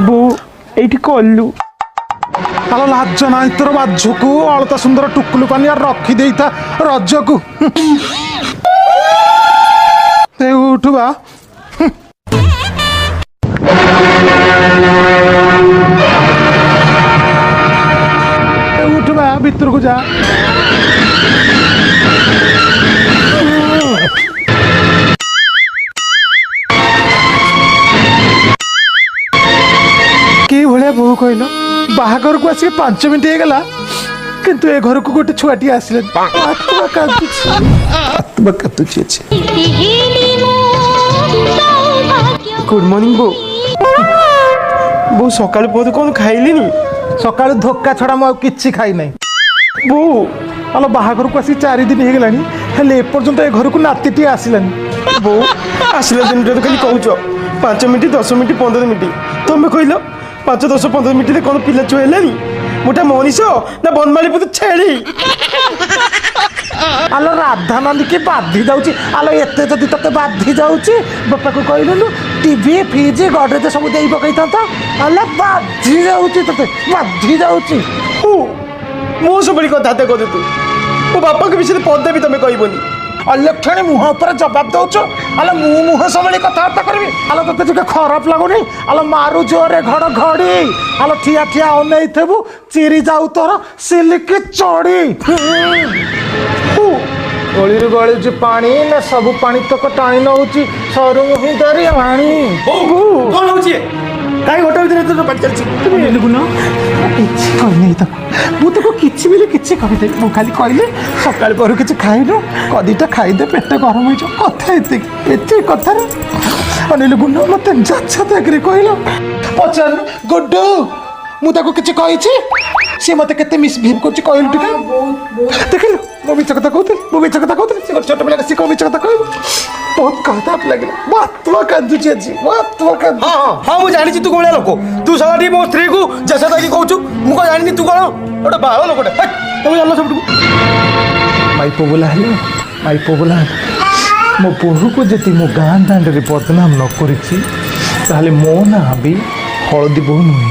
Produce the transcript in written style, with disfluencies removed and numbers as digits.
বউ এইটি কলু আলো লাজ নাই তোর বাজ্যকু অলতা সুন্দর টুকুলু পানি আর রক্ষি দেইতা রজকু উঠবা উঠবা ভিতরকু যা কি ভଳିয়া ବୋହୁ କହିଲ ବାହାଘରକୁ ଆସିକି 5 ମିନିଟ୍ ହେଇଗଲା କିନ୍ତୁ ଏ ଘରକୁ ଗୋଟେ ଛୁଆଟିଏ ଆସିଲେନି ଆତ୍ମା କାନ୍ଦୁଛି ଅଛି গুড মর্নিং বউ বউ সকালে পর্যন্ত কোন খাইলিনি ସକାଳୁ ଧୋକା ଛଡ଼ା ମୁଁ ଆଉ କିଛି ଖାଇ ନାହିଁ বউ ଆଲୋ ବାହାଘରକୁ ଆସିକି 4 ଦିନ ହେଇଗଲାଣି ହେଲେ ଏପର୍ଯ୍ୟନ୍ତ ଏ ଘରକୁ ନାତିଟିଏ ଆସିଲାନି বউ আসলে দিনটা তো খালি কହୁছ 5 মিনিট 10 মিনিট 15 মিনিট তুমি কইল 5 10 15 মিনিটে কোন পিলা ছুঁ হেলানি মোটা মনিষ না বনমালী পুত ছেড়ি ଆଲୋ ରାଧା ନନ୍ଦୀ କି ବାଧି ଯାଉଛି ଆଲୋ ଏତେ ଯଦି ତତେ ବାଧି ଯାଉଛି ବାପାକୁ କହିଲୁନୁ ଟିଭି ଫ୍ରିଜ୍ ଗଡରେଜ ସବୁ ଦେଇ ପକେଇଥାନ୍ତ ଆଲୋ ବାଧି ଯାଉଛି ତତେ ବାଧି ଯାଉଛି ମୁଁ ସବୁବେଳେ କଥାତେ କହୁ ତୁ ମୋ ବାପାଙ୍କ ବିଷୟରେ ପଦେ ବି ତମେ କହିବନି ଅଲକ୍ଷଣୀ ମୁହଁ ଉପରେ ଜବାବ ଦଉଛ ଆଲୋ ମୁଁ ମୁହଁ ସମ୍ଭାଳି କଥାବାର୍ତ୍ତା କରିବି ଆଲୋ ତତେ ଟିକେ ଖରାପ ଲାଗୁନି ଆଲୋ ମାରୁ ଜୋରେ ଘଡଘଡି ଆଲୋ ଠିଆ ଠିଆ ଅନେଇଥିବୁ ଚିରି ଯାଉ ତୋର ସିଲିକି ଚଢି ଗଳିରୁ ଗଳିଛି ପାଣି ନା ସବୁ ପାଣି ତକ ଟାଣି ନଉଛି ସରୁ ମୁହିଁ ଧରି ପାଣି କଣ ହଉଛି କାହିଁ ଘଟ ଭିତରେ ଏତେ ପାଣି ଚାଲିଛି କିଛି କହିନି ତାକୁ ମୁଁ ତାକୁ କିଛି ବି କିଛି କହିଦେବି ମୁଁ ଖାଲି କହିଲି ସକାଳ ପରୁ କିଛି ଖାଇନୁ କଦିଟା ଖାଇଦେ ପେଟ ଗରମ ହେଇଯିବ କଥା ଏତେ କଥାରେ ଅନିଲ ଗୁଣ୍ଡ ମତେ ଯାଚ୍ଛା ତାକରେ କହିଲ ପଚାର ଗୁଡୁ ମୁଁ ତାକୁ କିଛି କହିଛି ସେ ମତେ କେତେ ମିସବିହେଭ କରୁଛି କହିଲୁ ଟିକେ ଦେଖିଲୁ ମୁଁ ମିଛ କଥା କହୁଥିଲି ସେ ଗୋଟେ ଛୋଟ ପିଲାଟା ସେ କଣ ମିଛ କଥା କହିବୁ ବହୁତ ଖରାପ ଲାଗିଲା ମୋ ଆତ୍ମା କାନ୍ଦୁଛି ଆଜି ମୋ ଆତ୍ମା କାନ୍ଦୁଛି ହଁ ମୁଁ ଜାଣିଛି ତୁ କୋଉ ଭଳିଆ ଲୋକ ତୁ ସକାଳେ ମୋ ସ୍ତ୍ରୀକୁ ଜେସା ଦେଇକି କହୁଛୁ ମୁଁ କଣ ଜାଣିନି ତୁ କଣ ଗୋଟେ ବାଳ ଲୋକଟେ ତମେ ଜାଣିଲ ସବୁଠୁ ମାଇପ ବୋଲା ହେଲେ ମୋ ବୋହୂକୁ ଯଦି ମୋ ଗାଁ ଦାଣ୍ଡରେ ବଦନାମ ନ କରିଛି ତାହେଲେ ମୋ ନାଁ ବି ହଳଦୀ ବୋହୂ ନୁହେଁ।